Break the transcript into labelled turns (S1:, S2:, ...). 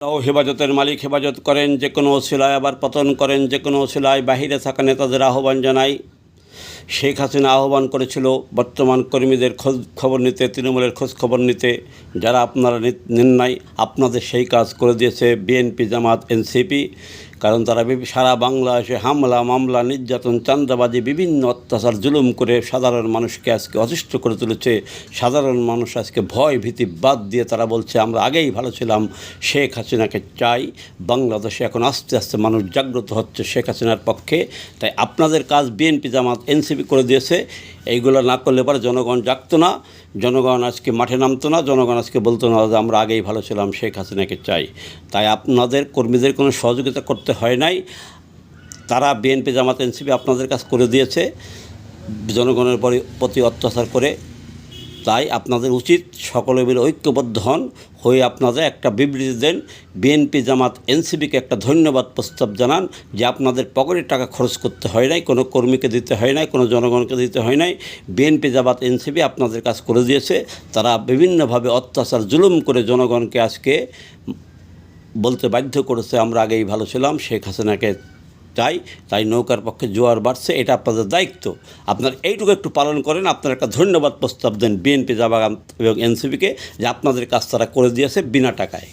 S1: হেফাজতের মালিক হেফাজত করেন, যে কোনো ওসিলায় আবার পতন করেন, যে কোনো ওসিলায় বাহিরে থাকা নেতাদের আহ্বান জানাই। শেখ হাসিনা আহ্বান করেছিল বর্তমান কর্মীদের খোঁজ খবর নিতে, তৃণমূলের খোঁজ খবর নিতে। যারা আপনারা নেন নাই, আপনাদের সেই কাজ করে দিয়েছে বিএনপি, জামাত, এনসিপি। কারণ তারা সারা বাংলাদেশে হামলা, মামলা, নির্যাতন, চাঁদাবাজি, বিভিন্ন অত্যাচার, জুলুম করে সাধারণ মানুষকে আজকে অতিষ্ঠ করে তুলেছে। সাধারণ মানুষ আজকে ভয় ভীতি বাদ দিয়ে তারা বলছে আমরা আগেই ভালো ছিলাম, শেখ হাসিনাকে চাই। বাংলাদেশে এখন আস্তে আস্তে মানুষ জাগ্রত হচ্ছে শেখ হাসিনার পক্ষে। তাই আপনাদের কাজ বিএনপি, জামাত, এনসিপি করে দিয়েছে। এইগুলো না করলে পরে জনগণ জাগতো না, জনগণ আজকে মাঠে নামতো না, জনগণ আজকে বলতো না যে আমরা আগেই ভালো ছিলাম, শেখ হাসিনাকে চাই। তাই আপনাদের কর্মীদের কোনো সহযোগিতা করতে হয় নাই। তারা বিএনপি, জামাত, এনসিপি আপনাদের কাজ করে দিয়েছে জনগণের প্রতি অত্যাচার করে। তাই আপনাদের উচিত সকলে মিলে ঐক্যবদ্ধ হয়ে আপনাদের একটা বিবৃতি দেন। বিএনপি, জামাত, এনসিপিকে একটা ধন্যবাদ প্রস্তাব জানান যে আপনাদের পকেটের টাকা খরচ করতে হয় নাই, কোনো কর্মীকে দিতে হয় নাই, কোনো জনগণকে দিতে হয় নাই। বিএনপি, জামাত, এনসিপি আপনাদের কাজ করে দিয়েছে। তারা বিভিন্নভাবে অত্যাচার, জুলুম করে জনগণকে আজকে বলতে বাধ্য করেছে আমরা আগেই ভালো ছিলাম, শেখ হাসিনাকে তাই নৌকার পক্ষে জোয়ার বাড়ছে। এটা আপনাদের দায়িত্ব। আপনারা এইটুকু একটু পালন করেন। আপনারা একটা ধন্যবাদ প্রস্তাব দেন বিএনপি, জামাত এবং এনসিপিকে যে আপনাদের কাজ তারা করে দিয়েছে বিনা টাকায়।